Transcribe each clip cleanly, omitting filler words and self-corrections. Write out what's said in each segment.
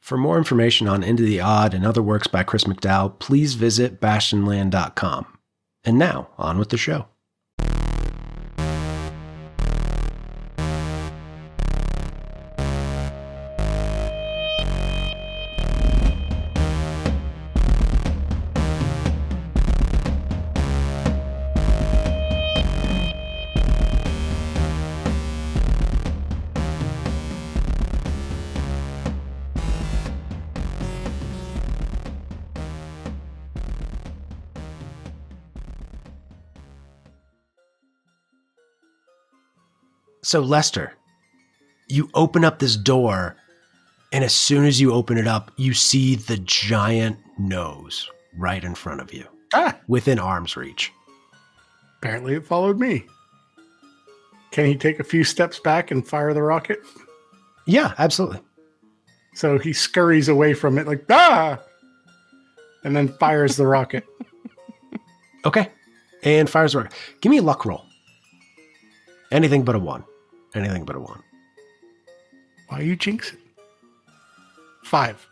For more information on Into the Odd and other works by Chris McDowell, please visit bastionland.com. And now, on with the show. So, Lester, you open up this door, and as soon as you open it up, you see the giant nose right in front of you, within arm's reach. Apparently it followed me. Can he take a few steps back and fire the rocket? Yeah, absolutely. So he scurries away from it like, ah! And then fires the rocket. Okay. And fires the rocket. Give me a luck roll. Anything but a 1. Anything but a 1. Why are you jinxing? 5.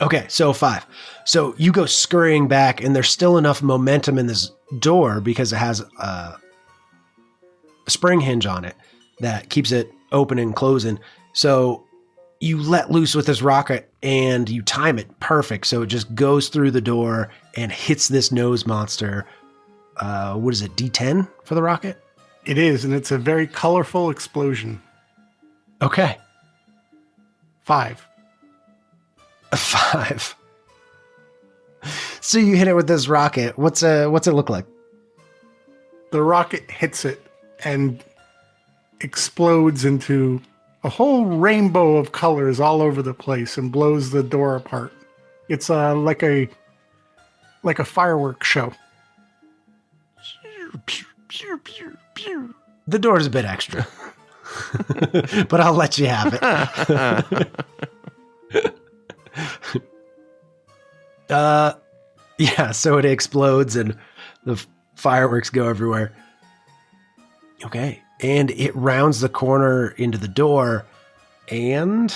Okay, so 5. So you go scurrying back, and there's still enough momentum in this door because it has a spring hinge on it that keeps it open and closing. So you let loose with this rocket, and you time it perfect. So it just goes through the door and hits this nose monster. What is it, D10 for the rocket? It is, and it's a very colorful explosion. Okay. 5. A 5. So you hit it with this rocket. What's it look like? The rocket hits it and explodes into a whole rainbow of colors all over the place and blows the door apart. It's like a fireworks show. The door's a bit extra, but I'll let you have it. Yeah, so it explodes and the fireworks go everywhere. Okay, and it rounds the corner into the door and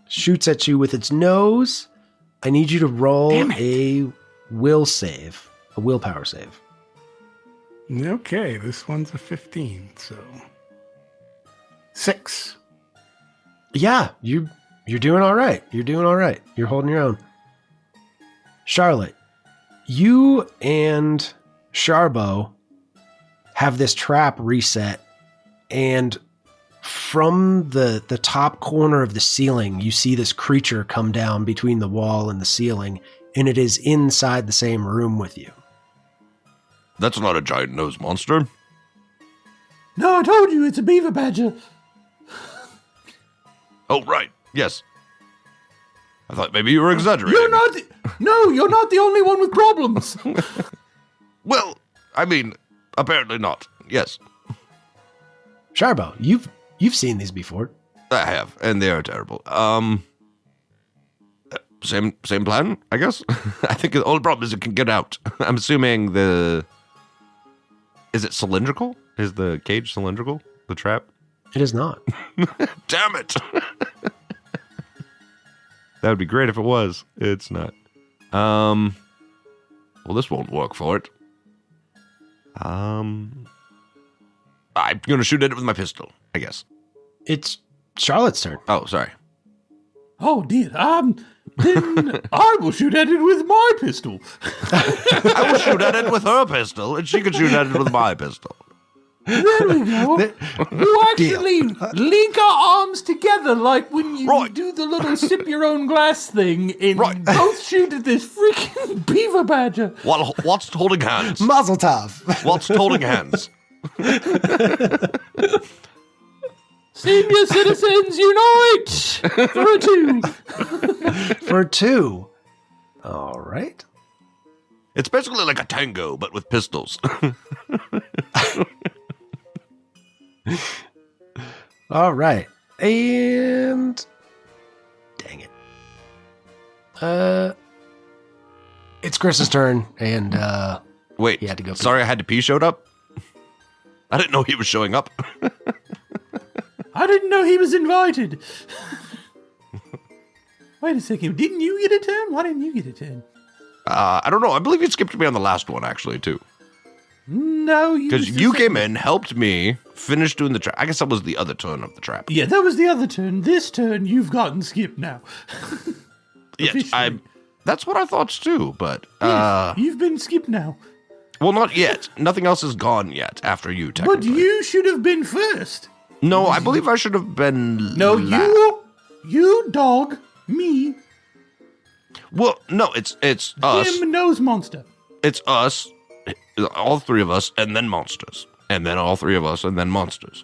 shoots at you with its nose. I need you to roll a willpower save. Okay, this one's a 15, so 6. Yeah, you're doing all right. You're doing all right. You're holding your own. Charlotte, you and Sharbo have this trap reset, and from the top corner of the ceiling, you see this creature come down between the wall and the ceiling, and it is inside the same room with you. That's not a giant nose monster. No, I told you, it's a beaver badger. Oh, right. Yes. I thought maybe you were exaggerating. You're not the only one with problems. Well, I mean, apparently not. Yes. Sharbo, you've seen these before. I have, and they are terrible. Same plan, I guess. I think the only problem is it can get out. I'm assuming is it cylindrical? Is the cage cylindrical? The trap? It is not. Damn it. That would be great if it was. It's not. Well, this won't work for it. I'm going to shoot at it with my pistol, I guess. It's Charlotte's turn. Oh, sorry. Oh, dear. Then I will shoot at it with my pistol. I will shoot at it with her pistol, and she can shoot at it with my pistol. There we go. You actually link our arms together like when you do the little sip your own glass thing and both shoot at this freaking beaver badger. What's holding hands? Mazel tov. What's holding hands? Senior citizens unite! For a 2. For 2. All right. It's basically like a tango, but with pistols. All right. And dang it. It's Chris's turn, and wait, he had to go. Sorry, I had to pee showed up? I didn't know he was showing up. I didn't know he was invited. Wait a second. Didn't you get a turn? Why didn't you get a turn? I don't know. I believe you skipped me on the last one, actually, too. No, because you came in, helped me, finished doing the trap. I guess that was the other turn of the trap. Yeah, that was the other turn. This turn, you've gotten skipped now. Yes, that's what I thought too, but... Yes, you've been skipped now. Well, not yet. Nothing else is gone yet after you, technically. But you should have been first. No, I believe I should have been... No, you, dog, me. Well, no, it's us. Him, nose monster. It's us, all three of us, and then monsters. And then all three of us, and then monsters.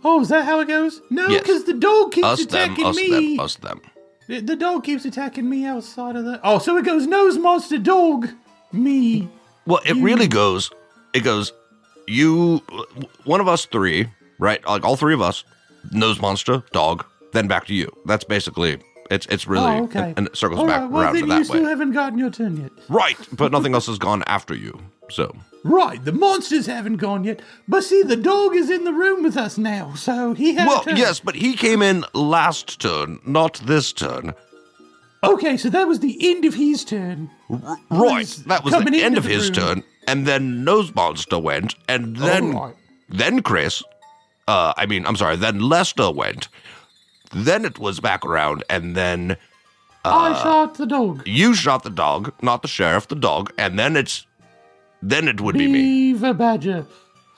Oh, is that how it goes? No, Yes. because the dog keeps Us, attacking them, us, me. them, us, them. The dog keeps attacking me outside of the... Oh, so it goes nose monster, dog, me. Well, it really goes, you, one of us three, right? Like all three of us, nose monster, dog, then back to you. That's basically, it's really, okay. and it circles All back right, well, around then to that you way. still haven't gotten your turn yet. Right, but nothing else has gone after you, so. Right, the monsters haven't gone yet. But see, the dog is in the room with us now, so he had a Well, turn. yes, but he came in last turn, not this turn. Okay, so that was the end of his turn. Right, that was coming the end into of the his room. turn, and then Nose Monster went, and then, All right. then Chris, then Lester went, then it was back around, and then I shot the dog. you shot the dog, not the sheriff, the dog, and then it would be me. Beaver Badger.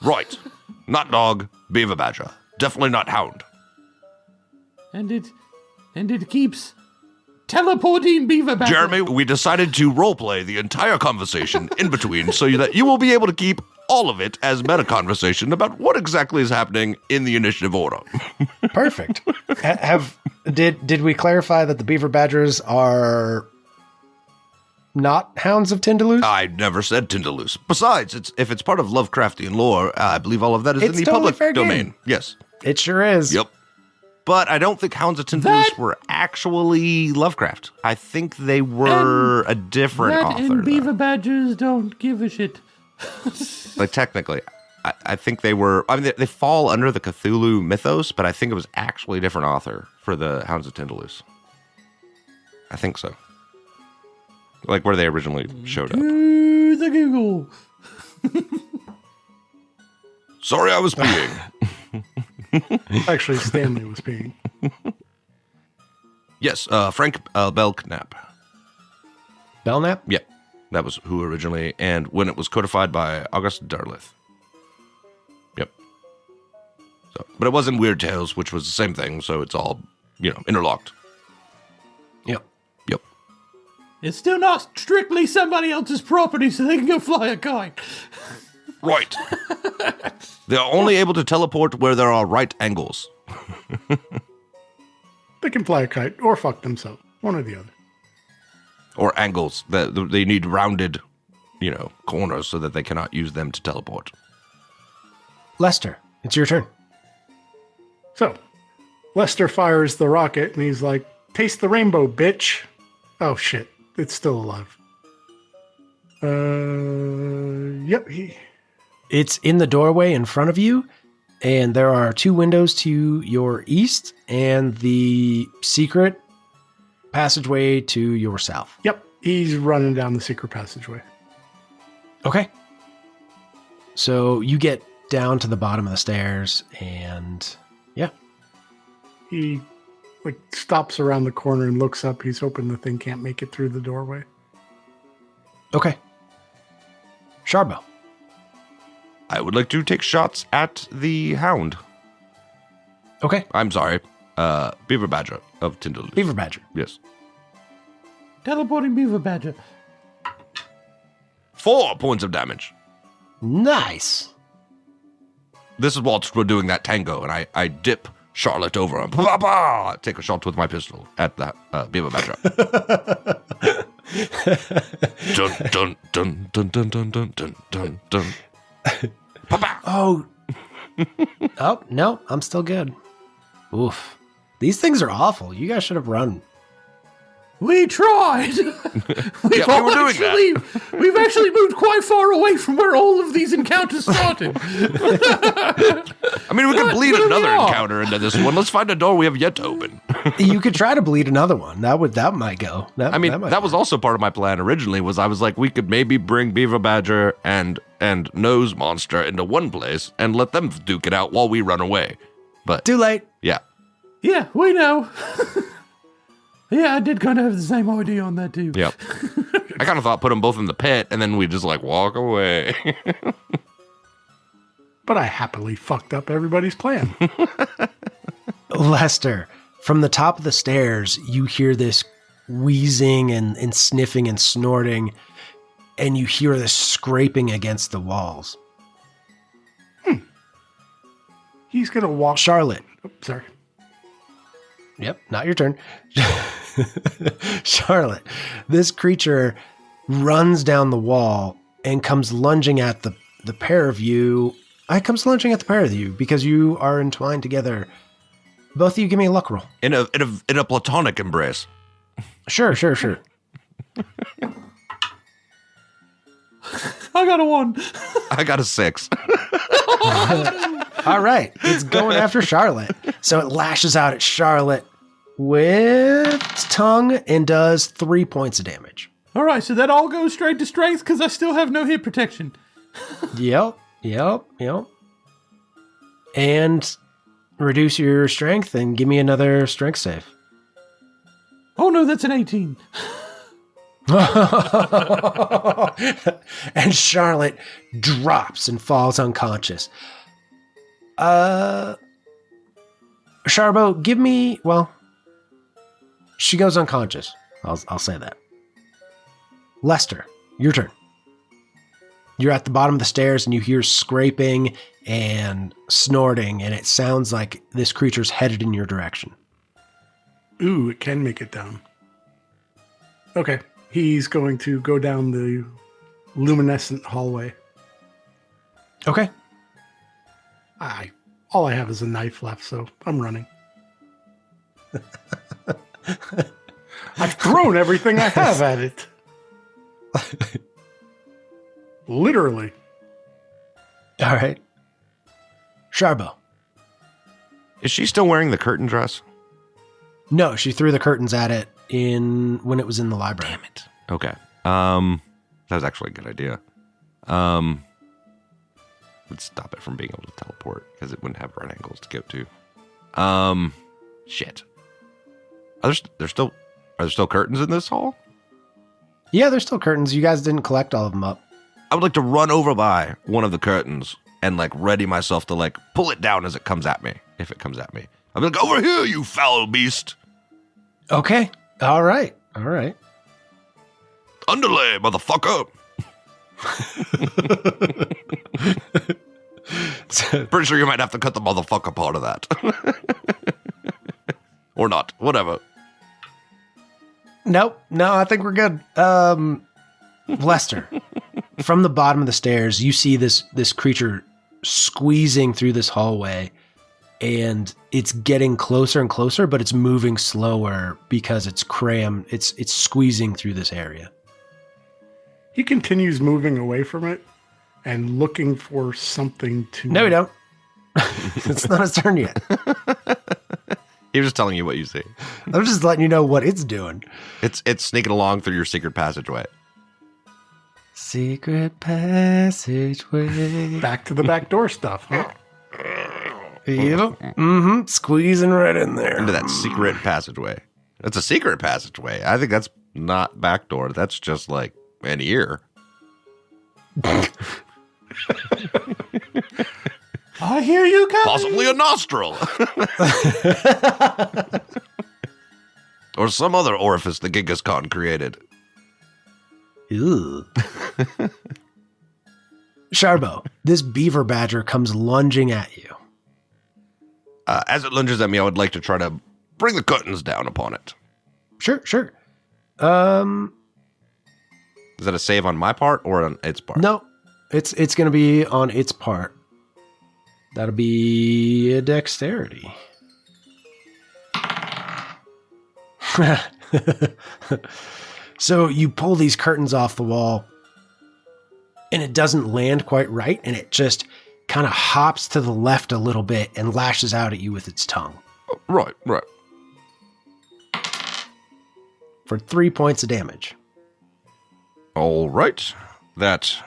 Right, not dog, beaver badger, definitely not hound. And it keeps teleporting Beaver Badger. Jeremy, we decided to roleplay the entire conversation in between so that you will be able to keep all of it as meta conversation about what exactly is happening in the initiative order. Perfect. Did we clarify that the beaver badgers are not hounds of Tindaloo? I never said Tindaloo. Besides, if it's part of Lovecraftian lore, I believe all of that is in the totally public fair domain. game. Yes. It sure is. Yep. But I don't think Hounds of Tindaloo were actually Lovecraft. I think they were a different Rat author. and Beaver though. Badgers don't give a shit. Like technically, I think they were. I mean, they fall under the Cthulhu mythos, but I think it was actually a different author for the Hounds of Tindaloo. I think so. Like where they originally showed up. To the Google. Sorry, I was peeing. Actually, Stanley was peeing. Yes, Frank Belknap. Belknap? Yep, that was who originally, and when it was codified by August Derleth. Yep. So, but it was in Weird Tales, which was the same thing, so it's all, interlocked. Yep. Yep. It's still not strictly somebody else's property, so they can go fly a kite. Right. They're only able to teleport where there are right angles. They can fly a kite or fuck themselves. One or the other. Or angles. They need rounded, corners so that they cannot use them to teleport. Lester, it's your turn. So, Lester fires the rocket and he's like, taste the rainbow, bitch. Oh, shit. It's still alive. Yep. It's in the doorway in front of you, and there are two windows to your east and the secret passageway to your south. Yep. He's running down the secret passageway. Okay. So you get down to the bottom of the stairs, and yeah. He stops around the corner and looks up. He's hoping the thing can't make it through the doorway. Okay. Sharbo. I would like to take shots at the hound. Okay. I'm sorry. Beaver Badger of Tindaloo. Beaver Badger. Yes. Teleporting Beaver Badger. 4 points of damage. Nice. This is whilst we're doing that tango, and I dip Charlette over and take a shot with my pistol at the Beaver Badger. Dun dun dun dun dun dun dun dun dun. Oh. Oh, no, I'm still good. Oof. These things are awful. You guys should have run. We tried. We were doing that. We've actually moved quite far away from where all of these encounters started. I mean, we could bleed another encounter into this one. Let's find a door we have yet to open. You could try to bleed another one. That might go. That Was also part of my plan originally. Was I was like, we could maybe bring Beaver Badger and Nose Monster into one place and let them duke it out while we run away. But too late. Yeah. Yeah, we know. Yeah, I did kind of have the same idea on that too. Yep. I kind of thought put them both in the pit and then we just like walk away. But I happily fucked up everybody's plan. Lester, from the top of the stairs, you hear this wheezing and sniffing and snorting, and you hear this scraping against the walls. He's going to walk. Charlotte. Oh, sorry. Yep, not your turn. Charlotte, this creature runs down the wall and comes lunging at the pair of you. Comes lunging at the pair of you because you are entwined together. Both of you give me a luck roll. In a platonic embrace. Sure. I got a 1. I got a 6. All right, it's going after Charlotte. So it lashes out at Charlotte with its tongue and does 3 points of damage. All right, so that all goes straight to strength because I still have no hit protection. Yep. And reduce your strength and give me another strength save. Oh no, that's an 18. And Charlotte drops and falls unconscious. Sharbo, give me, well, she goes unconscious. I'll say that. Lester, your turn. You're at the bottom of the stairs and you hear scraping and snorting, and it sounds like this creature's headed in your direction. Ooh, it can make it down. Okay. He's going to go down the luminescent hallway. Okay. All I have is a knife left, so I'm running. I've thrown everything I have at it. Literally. All right. Sharbo. Is she still wearing the curtain dress? No, she threw the curtains at it when it was in the library. Damn it. Okay. That was actually a good idea. Would stop it from being able to teleport because it wouldn't have right angles to go to. Shit. Are there still curtains in this hall? Yeah, there's still curtains. You guys didn't collect all of them up. I would like to run over by one of the curtains and like ready myself to like pull it down as it comes at me. If it comes at me, I'll be like, over here, you foul beast. Okay. All right. Underlay, motherfucker. Pretty sure you might have to cut the motherfucker part of that. Or not. Whatever. Nope. No, I think we're good. Lester, from the bottom of the stairs, you see this creature squeezing through this hallway, and it's getting closer and closer, but it's moving slower because it's crammed. It's squeezing through this area. He continues moving away from it and looking for something to... No, we don't. It's not his turn yet. He was just telling you what you see. I'm just letting you know what it's doing. It's sneaking along through your secret passageway. Secret passageway. Back to the back door stuff, huh? Yep. Mm-hmm. Squeezing right in there. Into that secret passageway. That's a secret passageway. I think that's not back door. That's just like an ear. I hear you coming. Possibly a nostril. Or some other orifice the Genghis Khan created. Ew. Sharbo, this beaver badger comes lunging at you. As it lunges at me, I would like to try to bring the curtains down upon it. Sure. Is that a save on my part or on its part? No, it's going to be on its part. That'll be a dexterity. So you pull these curtains off the wall, and it doesn't land quite right, and it just kind of hops to the left a little bit and lashes out at you with its tongue. Right. For 3 points of damage. All right. That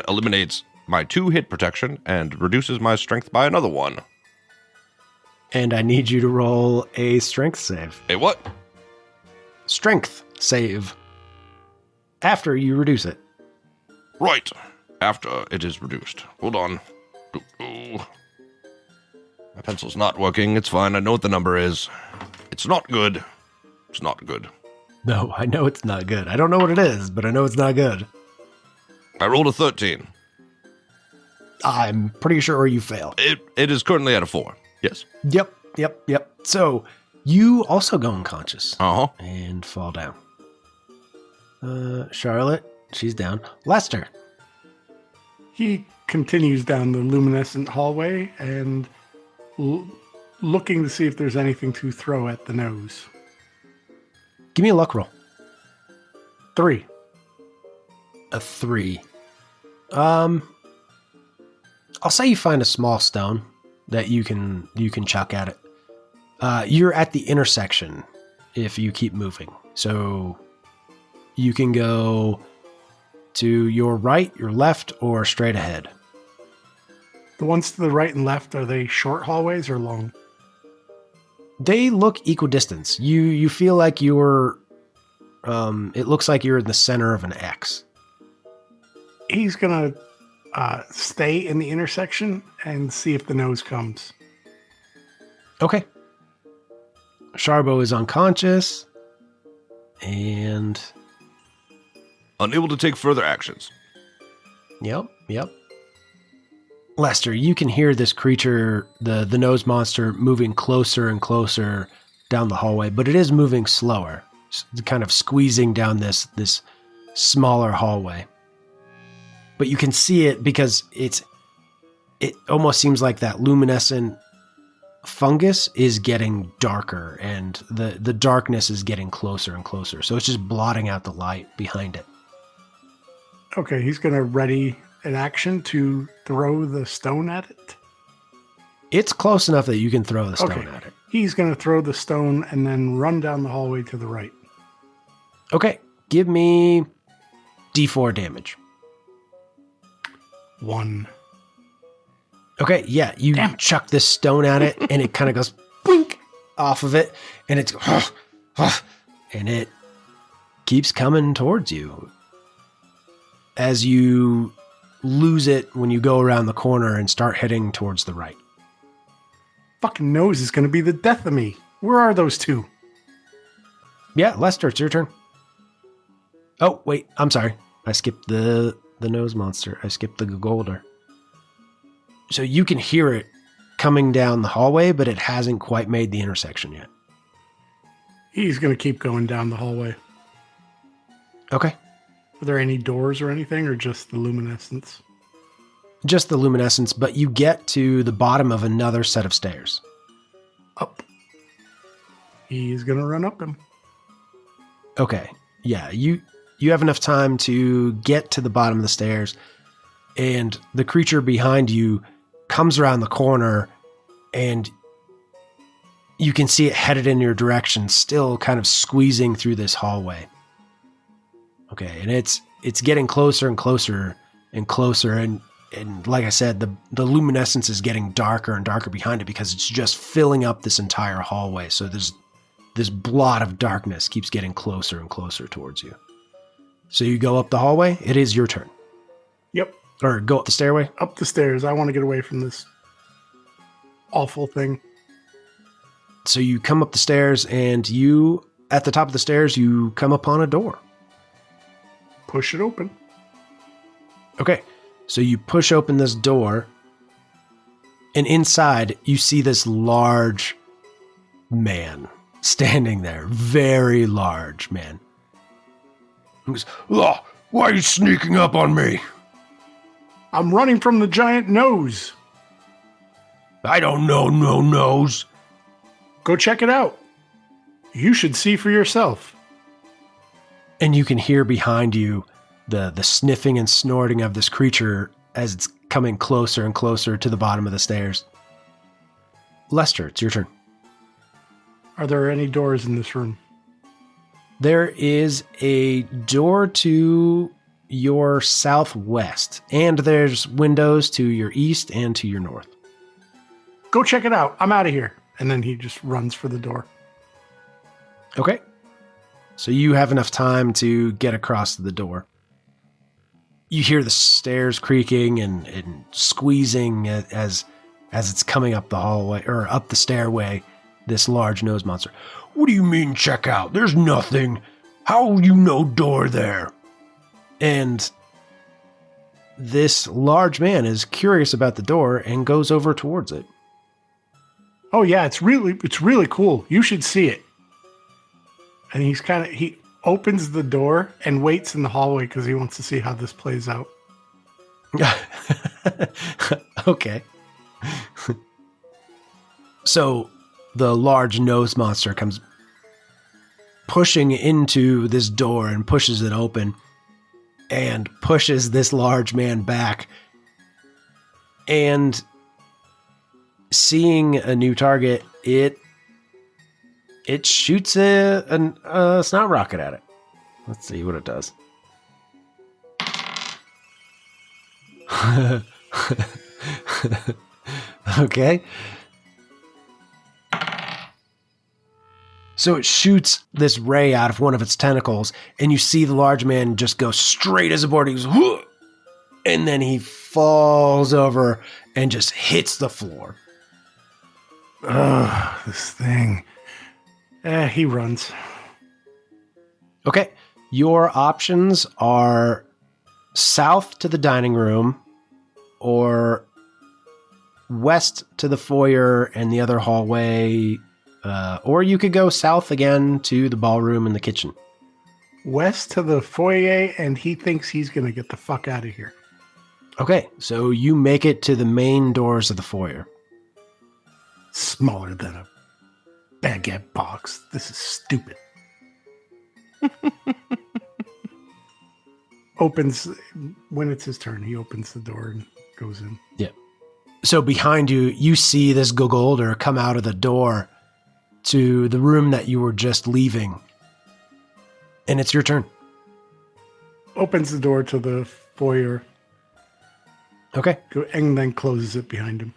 eliminates my 2 hit protection and reduces my strength by another 1. And I need you to roll a strength save. A what? Strength save. After you reduce it. Right. After it is reduced. Hold on. Ooh. My pencil's not working. It's fine. I know what the number is. It's not good. It's not good. No, I know it's not good. I don't know what it is, but I know it's not good. I rolled a 13. I'm pretty sure you fail. It is currently at a 4. Yes. Yep. So you also go unconscious. Uh-huh. And fall down. Charlotte, she's down. Lester. He continues down the luminescent hallway and looking to see if there's anything to throw at the nose. Give me a luck roll. 3. A 3. I'll say you find a small stone that you can chuck at it. You're at the intersection if you keep moving. So you can go to your right, your left, or straight ahead. The ones to the right and left, are they short hallways or long? They look equidistant. You feel like you're, it looks like you're in the center of an X. He's going to stay in the intersection and see if the nose comes. Okay. Sharbo is unconscious and unable to take further actions. Yep. Lester, you can hear this creature, the nose monster, moving closer and closer down the hallway, but it is moving slower, kind of squeezing down this smaller hallway. But you can see it because it almost seems like that luminescent fungus is getting darker, and the darkness is getting closer and closer. So it's just blotting out the light behind it. Okay, he's going to ready an action to throw the stone at it. It's close enough that you can throw the stone at it. He's going to throw the stone and then run down the hallway to the right. Okay, give me D4 damage. 1. Okay, yeah, you chuck this stone at it, and it kind of goes blink off of it, and it's and it keeps coming towards you. As you lose it when you go around the corner and start heading towards the right. Fucking nose is going to be the death of me. Where are those two? Yeah, Lester, it's your turn. Oh, wait, I'm sorry. I skipped the nose monster. I skipped the Golder. So you can hear it coming down the hallway, but it hasn't quite made the intersection yet. He's going to keep going down the hallway. Okay. Are there any doors or anything, or just the luminescence? Just the luminescence, but you get to the bottom of another set of stairs. Up. He's going to run up them. Okay. Yeah, you have enough time to get to the bottom of the stairs, and the creature behind you comes around the corner, and you can see it headed in your direction, still kind of squeezing through this hallway. Okay, and it's getting closer and closer and closer, and like I said, the luminescence is getting darker and darker behind it because it's just filling up this entire hallway. So this blot of darkness keeps getting closer and closer towards you. So you go up the hallway. It is your turn. Yep. Or go up the stairway. Up the stairs. I want to get away from this awful thing. So you come up the stairs, and at the top of the stairs, you come upon a door. Push it open. Okay. So you push open this door, and inside you see this large man standing there. Very large man. He goes, "Oh, why are you sneaking up on me?" I'm running from the giant nose. "I don't know no nose." Go check it out. You should see for yourself. And you can hear behind you the sniffing and snorting of this creature as it's coming closer and closer to the bottom of the stairs. Lester, it's your turn. Are there any doors in this room? There is a door to your southwest, and there's windows to your east and to your north. Go check it out. I'm out of here. And then he just runs for the door. Okay. So you have enough time to get across to the door. You hear the stairs creaking and squeezing as it's coming up the hallway or up the stairway, this large nose monster. What do you mean check out? There's nothing. How you no door there? And this large man is curious about the door and goes over towards it. Oh yeah, it's really cool. You should see it. And he opens the door and waits in the hallway because he wants to see how this plays out. Okay. So the large nose monster comes pushing into this door and pushes it open and pushes this large man back. And seeing a new target, it shoots a snot rocket at it. Let's see what it does. Okay. So it shoots this ray out of one of its tentacles, and you see the large man just go straight as a board. He goes, whoa! And then he falls over and just hits the floor. Ugh, this thing. He runs. Okay. Your options are south to the dining room or west to the foyer and the other hallway, or you could go south again to the ballroom and the kitchen. West to the foyer, and he thinks he's going to get the fuck out of here. Okay, so you make it to the main doors of the foyer. Smaller than a baguette box. This is stupid. Opens, when it's his turn, he opens the door and goes in. Yeah. So behind you, you see this Gogolder come out of the door to the room that you were just leaving. And it's your turn. Opens the door to the foyer. Okay. And then closes it behind him.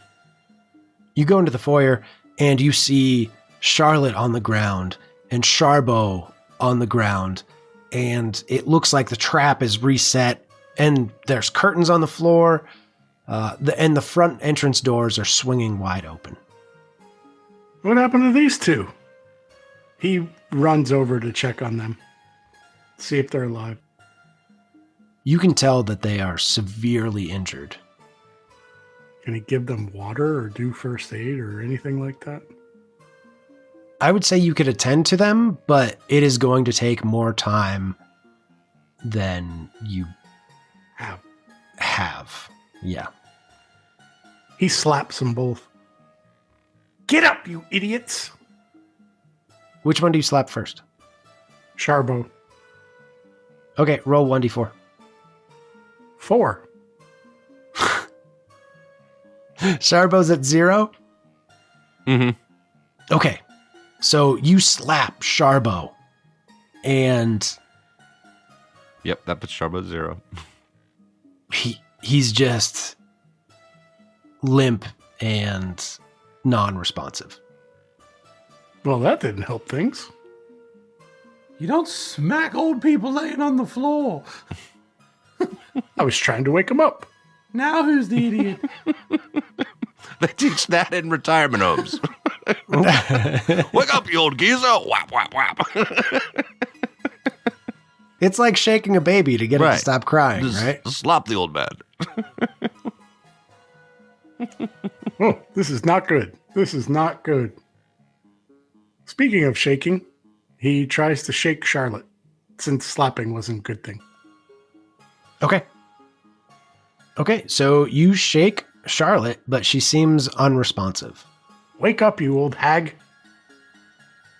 You go into the foyer and you see Charlette on the ground and Sharbo on the ground. And it looks like the trap is reset and there's curtains on the floor. And the front entrance doors are swinging wide open. What happened to these two? He runs over to check on them. See if they're alive. You can tell that they are severely injured. Can he give them water or do first aid or anything like that? I would say you could attend to them, but it is going to take more time than you have. Yeah. He slaps them both. Get up, you idiots! Which one do you slap first? Sharbo. Okay, roll 1d4. 4. Sharbo's at 0? Mm-hmm. Okay, so you slap Sharbo, and... Yep, that puts Sharbo at 0. He's just limp and non-responsive. Well, that didn't help things. You don't smack old people laying on the floor. I was trying to wake him up. Now who's the idiot? They teach that in retirement homes. Wake up, you old geezer. Whap, whap, whap. It's like shaking a baby to get it to stop crying, right? Just slap the old man. Oh, this is not good. This is not good. Speaking of shaking, he tries to shake Charlette, since slapping wasn't a good thing. Okay. Okay, so you shake Charlette, but she seems unresponsive. Wake up, you old hag.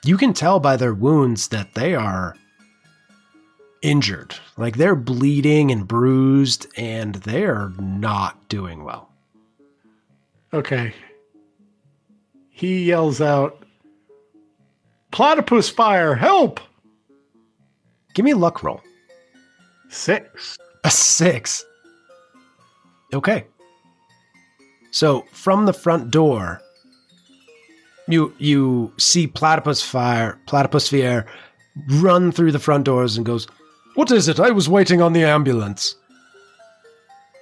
you can tell by their wounds that they are injured. Like they're bleeding and bruised, and they're not doing well. Okay. He yells out, "Platypus fire, help!" Give me a luck roll. 6. A 6. Okay. So from the front door, you see Platypus Fier run through the front doors and goes, "What is it? I was waiting on the ambulance."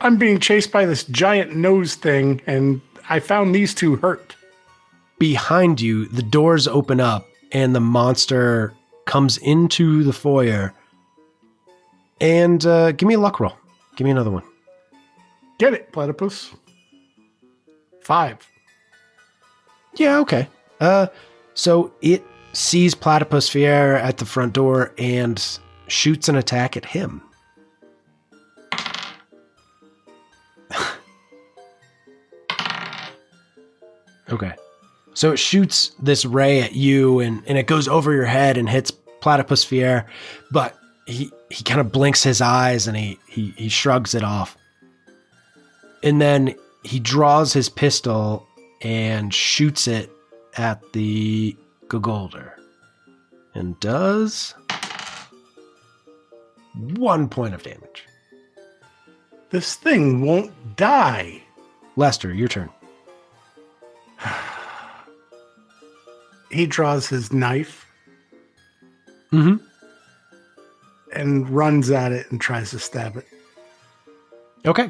I'm being chased by this giant nose thing, and I found these two hurt. Behind you, the doors open up and the monster comes into the foyer. And give me a luck roll. Give me another one. Get it, Platypus. 5. Yeah, okay. So it sees Platypus Fier at the front door and shoots an attack at him. Okay. So it shoots this ray at you and it goes over your head and hits Platypus Fier, but he kind of blinks his eyes and he shrugs it off. And then he draws his pistol and shoots it at the Gogolder. And does 1 point of damage. This thing won't die. Lester, your turn. He draws his knife Mm-hmm. and runs at it and tries to stab it. Okay.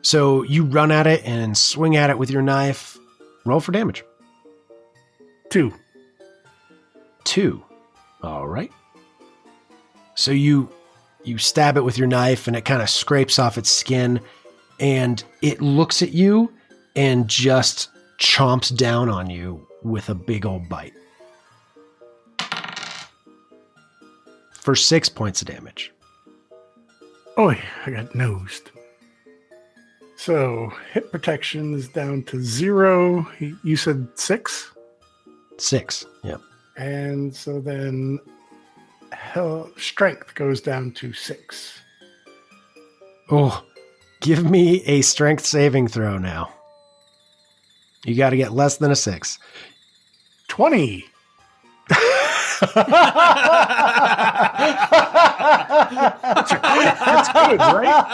So you run at it and swing at it with your knife. Roll for damage. 2. 2. All right. So you stab it with your knife and it kind of scrapes off its skin and it looks at you and just chomps down on you with a big old bite. For 6 points of damage. Oh, I got nosed. So hit protection is down to 0. You said 6? 6. Yep. And so then strength goes down to 6. Oh, give me a strength saving throw now. You got to get less than a 6. 20. That's good, right?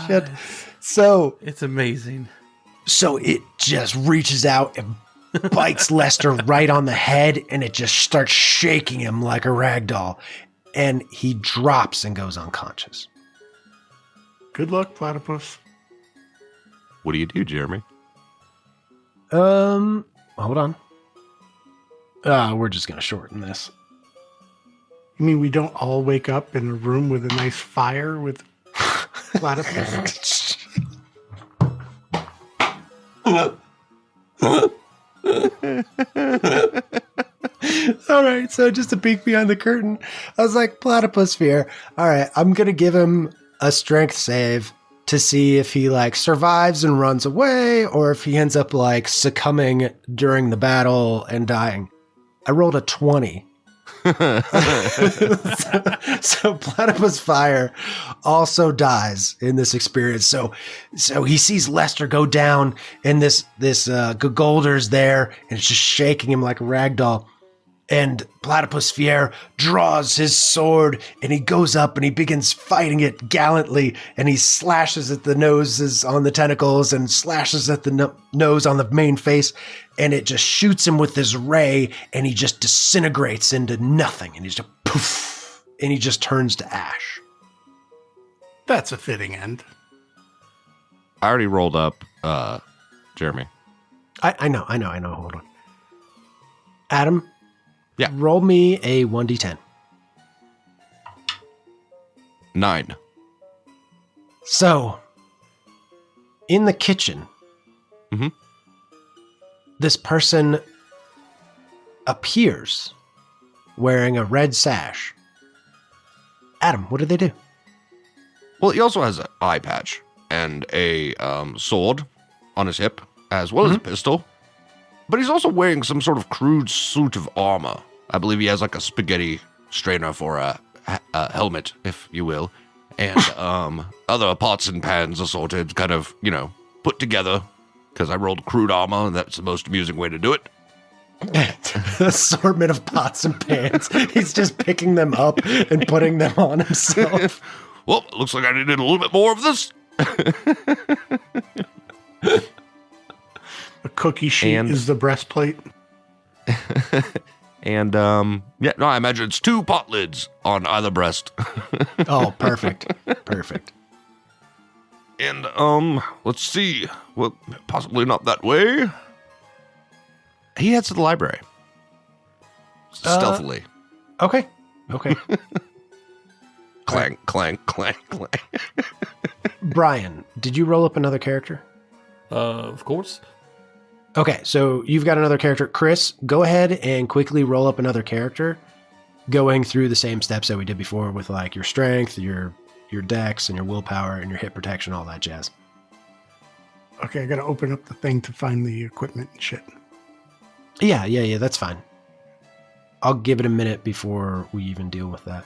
Shit. So It's amazing. So it just reaches out and bites Lester right on the head, and it just starts shaking him like a rag doll. And he drops and goes unconscious. Good luck, Platypus. What do you do, Jeremy? Hold on. We're just going to shorten this. You mean we don't all wake up in a room with a nice fire with Platypus? All right, so just to peek behind the curtain, I was like, Platypus Fear. All right, I'm going to give him a strength save to see if he like survives and runs away or if he ends up like succumbing during the battle and dying. I rolled a 20. So Platypus Fire also dies in this experience. So he sees Lester go down and this Gogolder's there and it's just shaking him like a rag doll. And Platypus Fier draws his sword and he goes up and he begins fighting it gallantly and he slashes at the noses on the tentacles and slashes at the nose on the main face and it just shoots him with this ray and he just disintegrates into nothing and he's just poof and he just turns to ash. That's a fitting end. I already rolled up, Jeremy. I know. Hold on. Adam? Yeah. Roll me a 1d10. 9. So, in the kitchen, this person appears wearing a red sash. Adam, what do they do? Well, he also has an eye patch. and a sword on his hip, as well as a pistol. But he's also wearing some sort of crude suit of armor. I believe he has like a spaghetti strainer for a helmet, if you will, and other pots and pans assorted, kind of, put together, because I rolled crude armor, and that's the most amusing way to do it. Assortment of pots and pans. He's just picking them up and putting them on himself. Well, it looks like I needed a little bit more of this. A cookie sheet is the breastplate. And, I imagine it's 2 pot lids on either breast. Oh, perfect. Perfect. And, let's see. Well, possibly not that way. He heads to the library. Stealthily. Okay. Clank, clank, clank, clank. Brian, did you roll up another character? Of course. Okay, so you've got another character. Chris, go ahead and quickly roll up another character, going through the same steps that we did before with like your strength, your dex, and your willpower, and your hit protection, all that jazz. Okay, I gotta open up the thing to find the equipment and shit. Yeah, that's fine. I'll give it a minute before we even deal with that.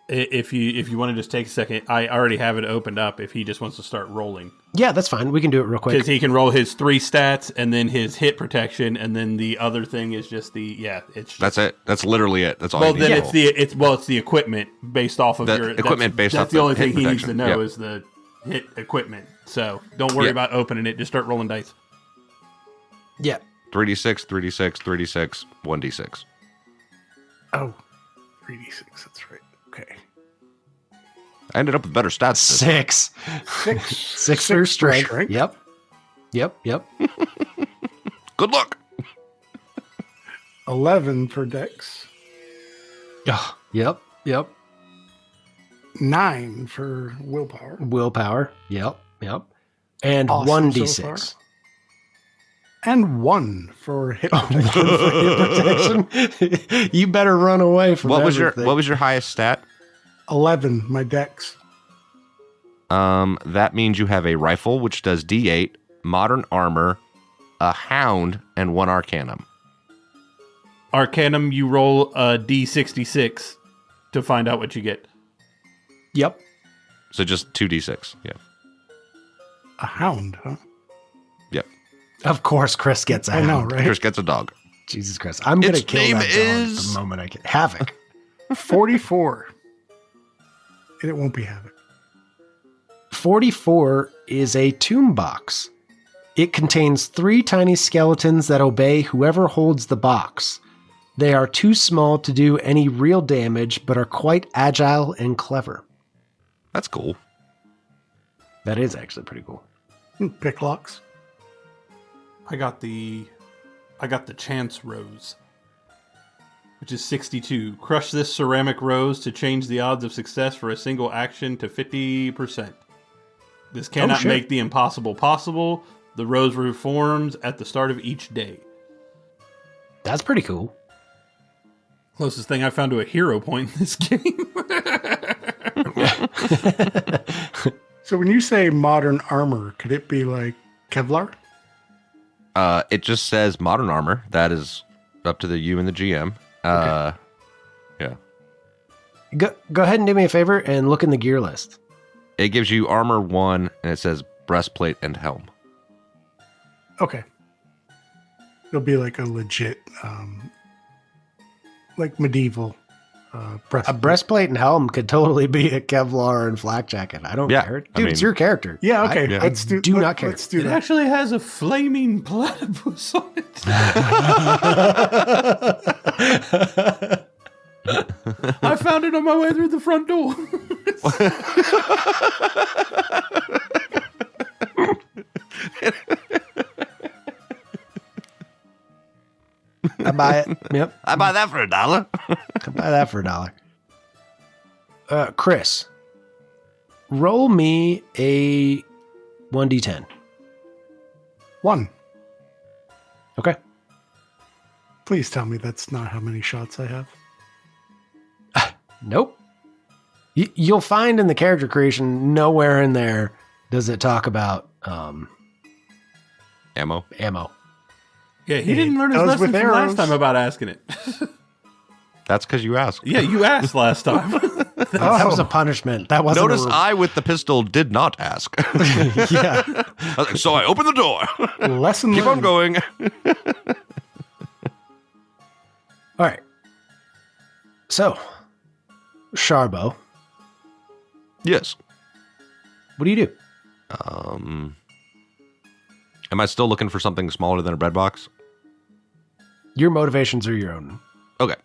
If you want to just take a second, I already have it opened up if he just wants to start rolling. Yeah, that's fine. We can do it real quick. Because he can roll his 3 stats and then his hit protection, and then the other thing is just That's it. That's literally it. That's all. Well, you then need it's the equipment based off of the equipment based off that's the only hit thing he needs to protection. know Yep. is the hit equipment. So don't worry about opening it. Just start rolling dice. Yeah. 3d6, 3d6, 3d6, 1d6. Oh, 3d6, that's right. Okay. I ended up with better stats. 6. 6 for strength. Yep. Good luck. 11 for dex. Oh, yep. 9 for willpower. Willpower. Yep. And Awesome 1d6. so far. And 1 for hit Hit protection. You better run away from What everything. was your highest stat? 11, my dex. That means you have a rifle, which does D8, modern armor, a hound, and 1 arcanum. Arcanum, you roll a D66 to find out what you get. Yep. So just 2d6. Yeah. A hound, huh? Yep. Of course, Chris gets a I know, hound. right? Chris gets a dog. Jesus Christ. I'm going to Its kill name that dog is- the moment I can. Havoc. 44. And it won't be havoc. 44 is a tomb box. It contains 3 tiny skeletons that obey whoever holds the box. They are too small to do any real damage, but are quite agile and clever. That's cool. That is actually pretty cool. Pick locks. I got the chance rose, which is 62. Crush this ceramic rose to change the odds of success for a single action to 50%. This cannot shit. make the impossible possible. The rose reforms at the start of each day. That's pretty cool. Closest thing I found to a hero point in this game. So when you say modern armor, could it be like Kevlar? It just says modern armor. That is up to you and the GM. Yeah. Go ahead and do me a favor and look in the gear list. It gives you armor 1, and it says breastplate and helm. Okay. It'll be like a legit, like medieval A breastplate. breastplate and helm could totally be a Kevlar and flak jacket. I don't care. Dude, it's your character. Yeah, okay. Yeah. Let's do not care. Let's do It that. actually has a flaming platypus on it. I found it on my way through the front door. I buy it. Yep. I buy that for $1. I buy that for $1. Chris, roll me a 1d10. 1. Okay. Please tell me that's not how many shots I have. Nope. You'll find in the character creation nowhere in there Does it talk about Ammo. ammo? Yeah, he didn't learn his goes lesson with from last arrows. time about asking it. That's because you asked. Yeah, you asked last time. That was a punishment. That wasn't Notice a I, with the pistol, did not ask. yeah. So I opened the door. Lesson Keep on learned. going. All right. So, Sharbo, Yes. what do you do? Am I still looking for something smaller than a bread box? Your motivations are your own. Okay.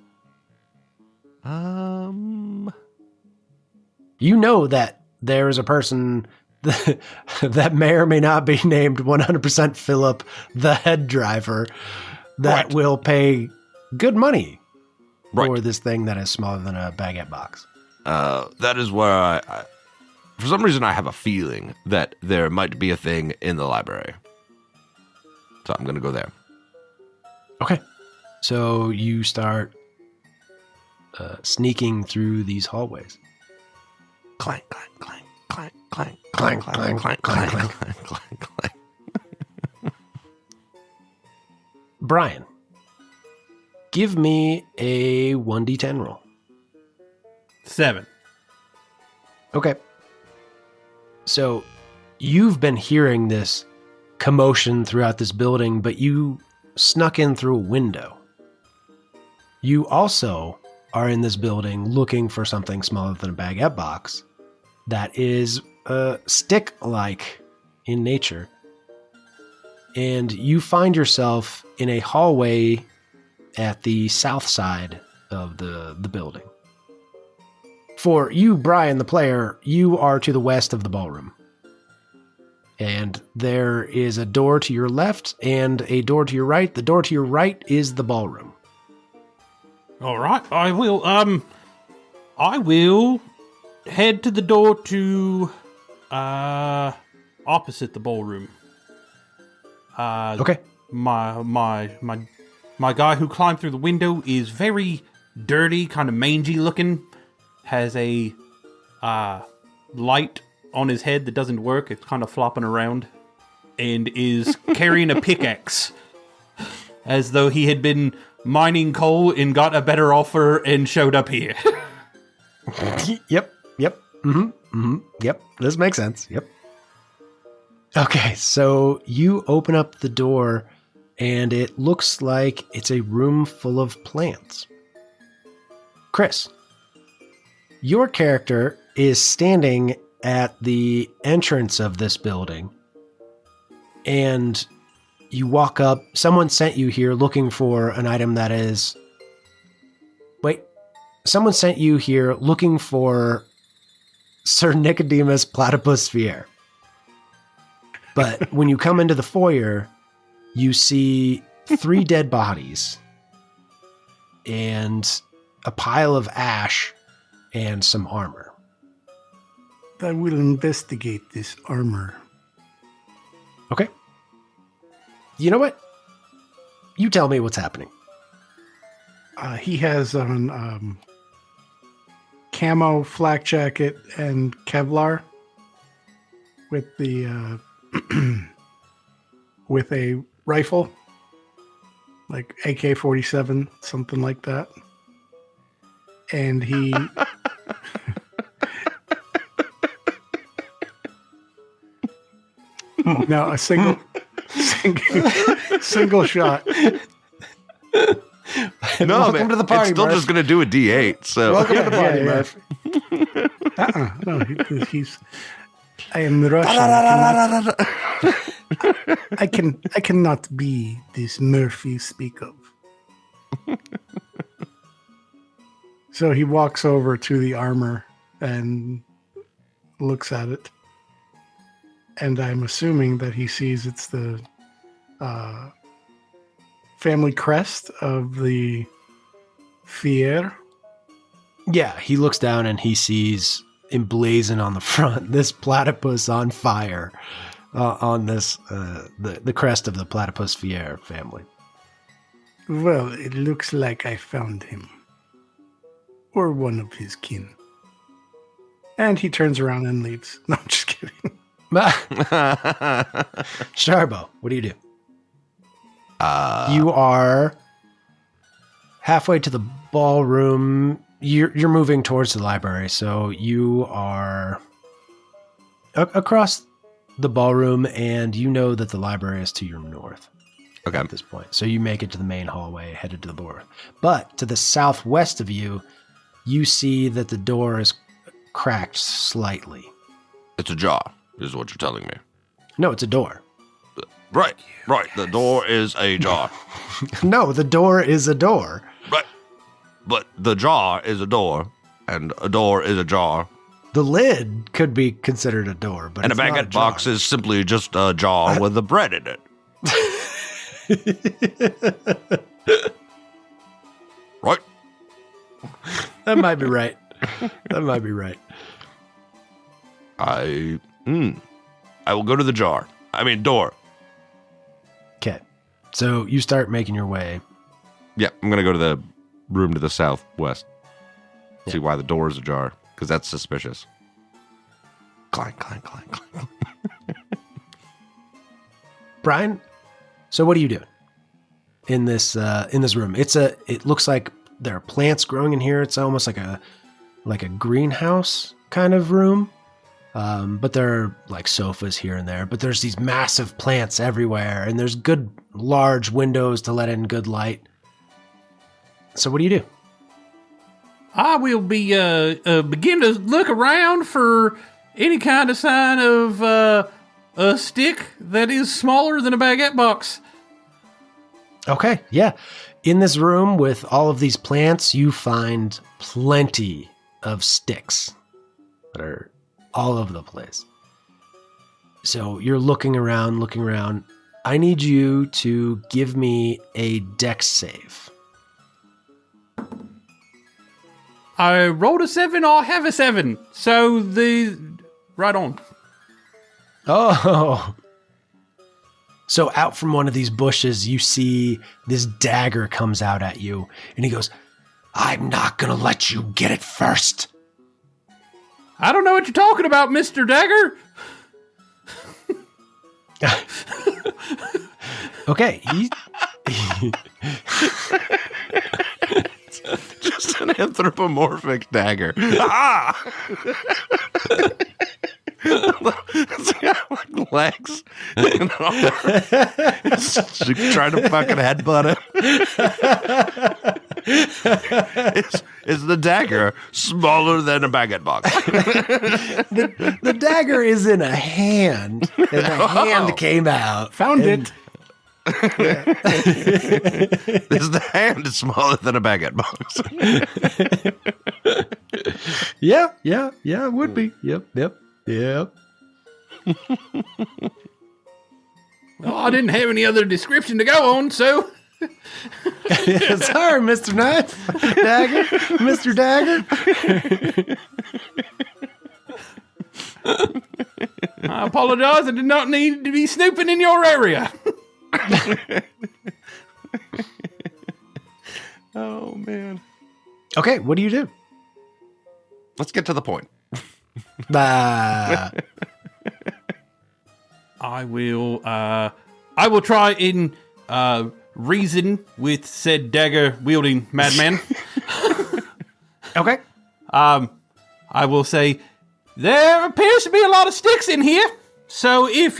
You know that there is a person that may or may not be named 100% Philip, the head driver, that Right. will pay good money Right. for this thing that is smaller than a baguette box. That is where I for some reason, I have a feeling that there might be a thing in the library. So I'm going to go there. Okay. So you start sneaking through these hallways. Clank, clank, clank, clank, clank, Clank, clank, clank, clank. clank, clank. Brian, give me a 1d10 roll. 7. Okay. So you've been hearing this commotion throughout this building, but you snuck in through a window. You also are in this building looking for something smaller than a baguette box that is stick-like in nature. And you find yourself in a hallway at the south side of the building. For you, Brian, the player, you are to the west of the ballroom. And there is a door to your left and a door to your right. The door to your right is the ballroom. All right, I will head to the door to opposite the ballroom. Okay. My guy who climbed through the window is very dirty, kind of mangy looking. Has a light on his head that doesn't work. It's kind of flopping around, and is carrying a pickaxe, as though he had been mining coal and got a better offer and showed up here. Yep. Yep. This makes sense. Yep. Okay, so you open up the door, and it looks like it's a room full of plants. Chris, your character is standing at the entrance of this building, and you walk up. Someone sent you here looking for an item that is... Wait. Someone sent you here looking for Sir Nicodemus Platypus Fier. But when you come into the foyer, you see 3 dead bodies and a pile of ash and some armor. I will investigate this armor. Okay. You know what? You tell me what's happening. He has on camo flak jacket and Kevlar with the with a rifle, like AK-47, something like that. And he no, a single shot. No, Welcome man, to the party, it's still Murph. just going to do a D8. So Welcome to the party, yeah. Murph. No, he's. I am Russian. I cannot be this Murph you speak of. So he walks over to the armor and looks at it, and I'm assuming that he sees it's the family crest of the Fier. Yeah, he looks down and he sees emblazoned on the front this platypus on fire on this the crest of the Platypus Fier family. Well, it looks like I found him. Or one of his kin. And he turns around and leaves. No, I'm just kidding. Sharbo, what do? You are halfway to the ballroom. You're moving towards the library, so you are across the ballroom, and you know that the library is to your north. Okay. At this point. So you make it to the main hallway, headed to the door. But to the southwest of you, you see that the door is cracked slightly. It's ajar, is what you're telling me. No, it's a door. Right. The door is a jar. No, the door is a door. Right. But the jar is a door, and a door is a jar. The lid could be considered a door, but and it's a not baguette box is simply just a jar with the bread in it. Right? That might be right. That might be right. I will go to the jar. Door. Okay. So you start making your way. Yeah, I'm going to go to the room to the southwest. Yeah. See why the door is ajar, because that's suspicious. Clank, clank, clank, clank. Brian, so what are you doing in this room? It looks like there are plants growing in here. It's almost like a greenhouse kind of room. But there are like sofas here and there, but there's these massive plants everywhere, and there's good large windows to let in good light. So what do you do? I will be begin to look around for any kind of sign of a stick that is smaller than a baguette box. Okay, yeah. In this room with all of these plants, you find plenty of sticks that are all over the place. So you're looking around. I need you to give me a dex save. I rolled a 7, I'll have a 7. So right on. Oh. So out from one of these bushes, you see this dagger comes out at you, and he goes, "I'm not going to let you get it first." I don't know what you're talking about, Mr. Dagger. Okay. Just an anthropomorphic dagger. Ah! It's got like legs. Trying to fucking headbutt him. Is the dagger smaller than a baguette box? The dagger is in a hand, and the hand came out. Found it. Is the hand is smaller than a baguette box? Yeah, it would be. Yep. Oh, I didn't have any other description to go on, so... Sorry, Mr. Knife. Dagger. Mr. Dagger. I apologize. I did not need to be snooping in your area. Oh, man. Okay, what do you do? Let's get to the point. I will try and reason with said dagger wielding madman. Okay. I will say there appears to be a lot of sticks in here. So if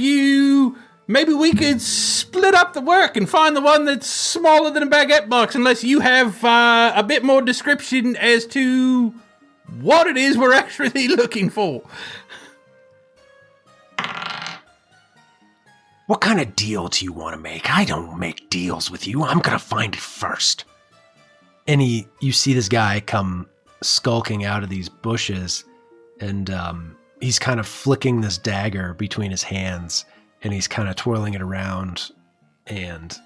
maybe we could split up the work and find the one that's smaller than a baguette box, unless you have a bit more description as to what it is we're actually looking for. What kind of deal do you want to make? I don't make deals with you. I'm going to find it first. And you see this guy come skulking out of these bushes, and he's kind of flicking this dagger between his hands, and he's kind of twirling it around. And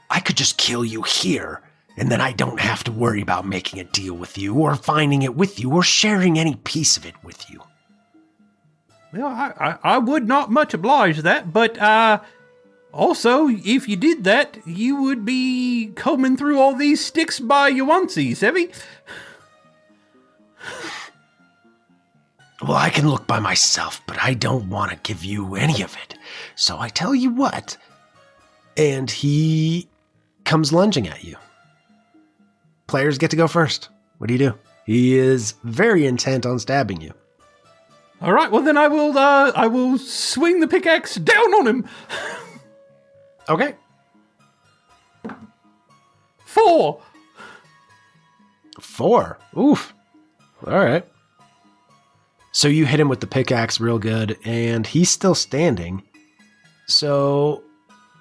I could just kill you here, and then I don't have to worry about making a deal with you, or finding it with you, or sharing any piece of it with you. Well, I would not much oblige that, but also, if you did that, you would be combing through all these sticks by your onesies, heavy. Well, I can look by myself, but I don't want to give you any of it. So I tell you what. And he comes lunging at you. Players get to go first. What do? He is very intent on stabbing you. All right, well then I will swing the pickaxe down on him. Okay. 4. 4. Oof. All right. So you hit him with the pickaxe real good, and he's still standing. So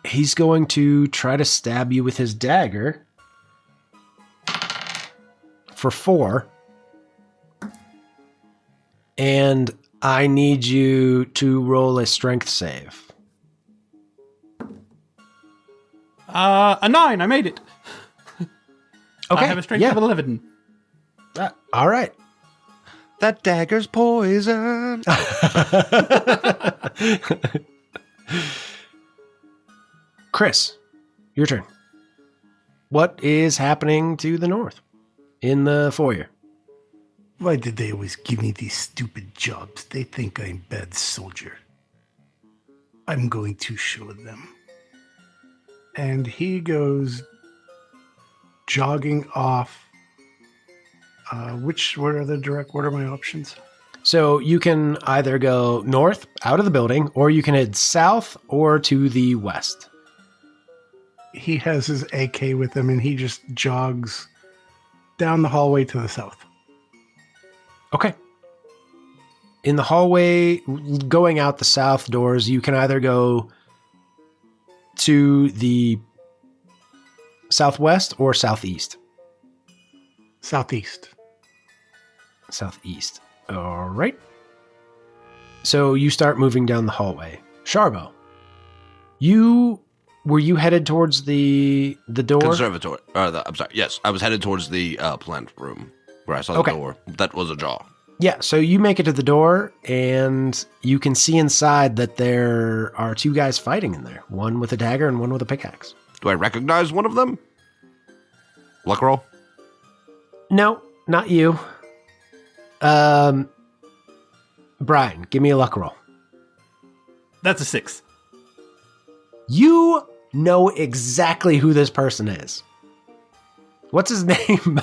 he's going to try to stab you with his dagger for 4. And I need you to roll a strength save. A 9. I made it. Okay. I have a strength of 11. All right. That dagger's poison. Chris, your turn. What is happening to the north in the foyer? Why did they always give me these stupid jobs? They think I'm bad soldier. I'm going to show them. And he goes jogging off. What are what are my options? So you can either go north out of the building, or you can head south or to the west. He has his AK with him, and he just jogs down the hallway to the south. Okay. In the hallway, going out the south doors, you can either go to the southwest or southeast. Southeast. Southeast. All right. So you start moving down the hallway. Sharbo, were you headed towards the door? Conservatory. I'm sorry. Yes, I was headed towards the plant room where I saw the door. That was ajar. Yeah, so you make it to the door, and you can see inside that there are 2 guys fighting in there. One with a dagger and one with a pickaxe. Do I recognize one of them? Luck roll? No, not you. Brian, give me a luck roll. That's a 6. You know exactly who this person is. What's his name?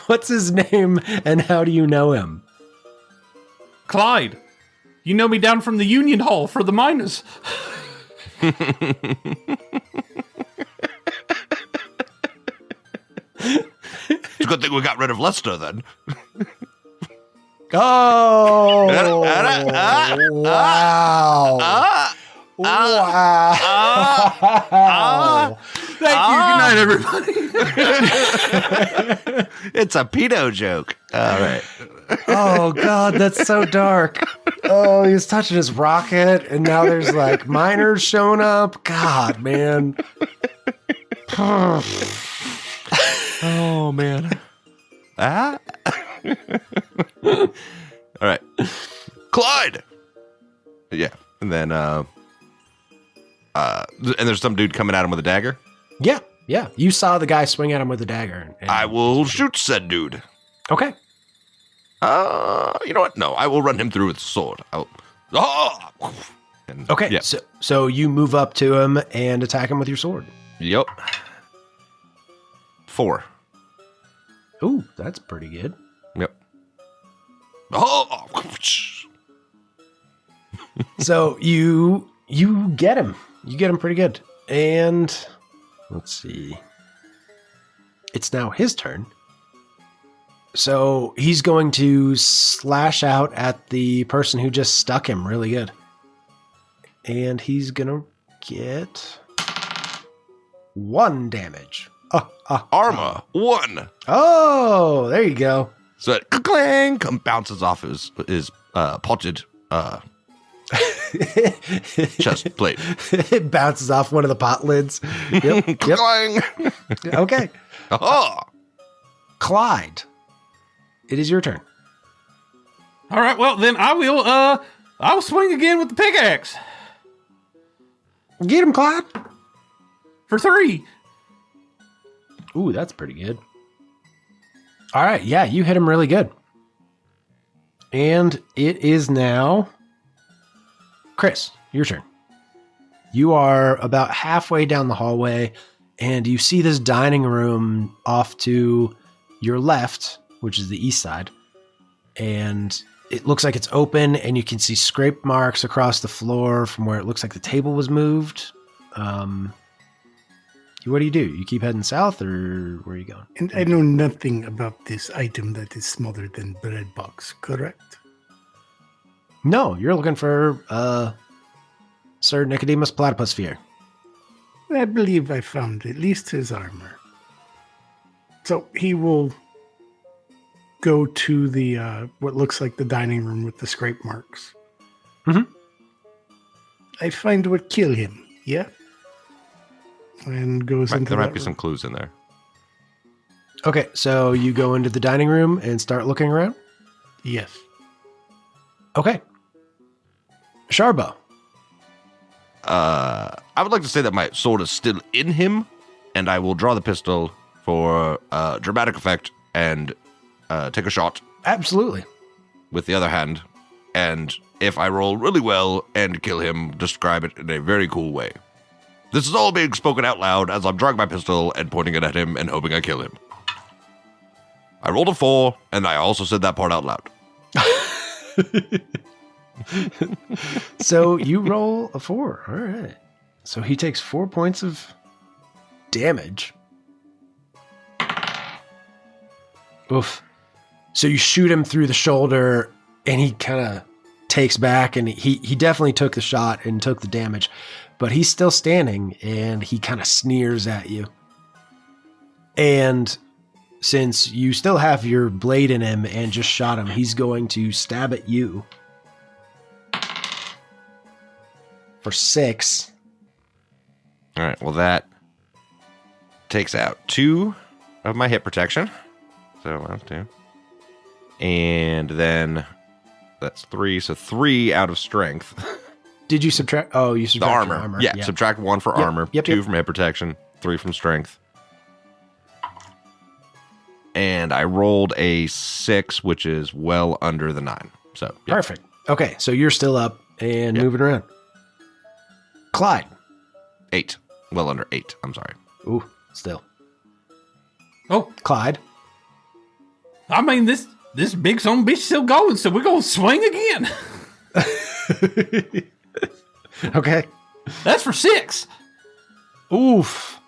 What's his name, and how do you know him? Clyde, you know me down from the Union Hall for the miners. It's a good thing we got rid of Lester then. Oh, wow. Wow. Thank you. Good night, everybody. It's a pedo joke. All right. Oh, God, that's so dark. Oh, he's touching his rocket, and now there's like miners showing up. God, man. Oh, man. All right. Clyde! Yeah. And then, and there's some dude coming at him with a dagger? Yeah. You saw the guy swing at him with a dagger. I will shoot said dude. Okay. You know what? No, I will run him through with the sword. Okay. Yeah. So you move up to him and attack him with your sword. Yep. 4. Ooh, that's pretty good. Yep. So you get him. You get him pretty good. And let's see. It's now his turn. So he's going to slash out at the person who just stuck him really good. And he's going to get 1 damage. Armor 1. Oh, there you go. So it clang, bounces off his potted chest plate. It bounces off one of the pot lids. Yep. Clang. Okay. Clyde, it is your turn. All right, well, then I'll swing again with the pickaxe. Get him, Clyde. For 3. Ooh, that's pretty good. All right, yeah, you hit him really good. And it is now Chris, your turn. You are about halfway down the hallway, and you see this dining room off to your left, which is the east side. And it looks like it's open, and you can see scrape marks across the floor from where it looks like the table was moved. What do? You keep heading south, or where are you going? And I know nothing about this item that is smaller than bread box, correct? No, you're looking for Sir Nicodemus Platypus Sphere. I believe I found at least his armor. So he will go to the what looks like the dining room with the scrape marks. Mm-hmm. I find what kill him, yeah? And goes into There that might be room. some clues in there. Okay, so you go into the dining room and start looking around? Yes. Okay. Sharbo. I would like to say that my sword is still in him, and I will draw the pistol for dramatic effect and take a shot Absolutely. with the other hand. And if I roll really well and kill him, describe it in a very cool way. This is all being spoken out loud as I'm drawing my pistol and pointing it at him and hoping I kill him. I rolled a 4, and I also said that part out loud. So you roll a 4. All right. So he takes 4 points of damage. Oof. So you shoot him through the shoulder, and he kind of takes back, and he definitely took the shot and took the damage, but he's still standing, and he kind of sneers at you. And since you still have your blade in him and just shot him, he's going to stab at you for 6. All right, well, that takes out 2 of my hit protection. So 1, 2. And then that's 3. So 3 out of strength. Did you subtract? Oh, you The subtract armor. your armor. Yeah, Yep. subtract 1 for Yep, armor, yep, 2 yep. from hit protection, 3 from strength. And I rolled a 6, which is well under the 9. So, yeah. Perfect. Okay, so you're still up and moving around. Clyde. 8. Well under 8. I'm sorry. Ooh, still. Oh, Clyde. I mean, this big son bitch still going, so we're going to swing again. Okay. That's for 6. Oof.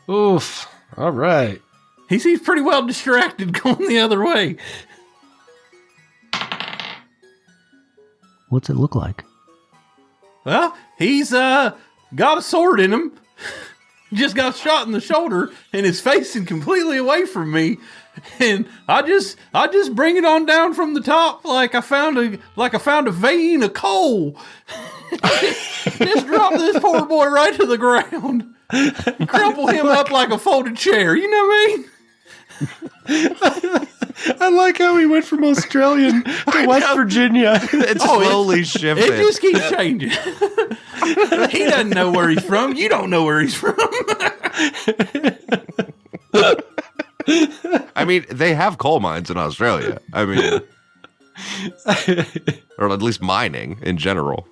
Oof. All right. He seems pretty well distracted going the other way. What's it look like? Well, he's got a sword in him. Just got shot in the shoulder and is facing completely away from me. And I just bring it on down from the top like I found a vein of coal. Just drop this poor boy right to the ground. Crumple him up like a folded chair. You know what I mean? I like how he went from Australian to West Virginia. It slowly shifted. It just keeps changing. He doesn't know where he's from. You don't know where he's from. I mean, they have coal mines in Australia. I mean, or at least mining in general.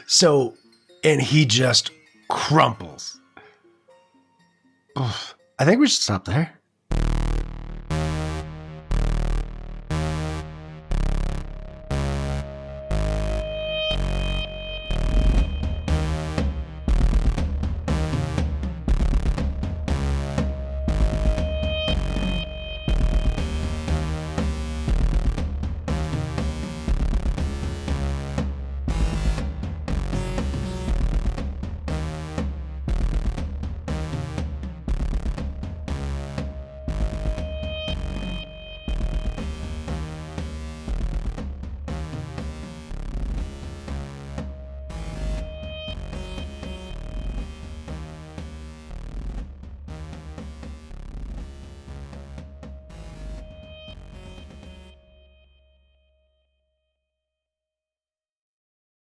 So, and he just crumples. Oof. I think we should stop there.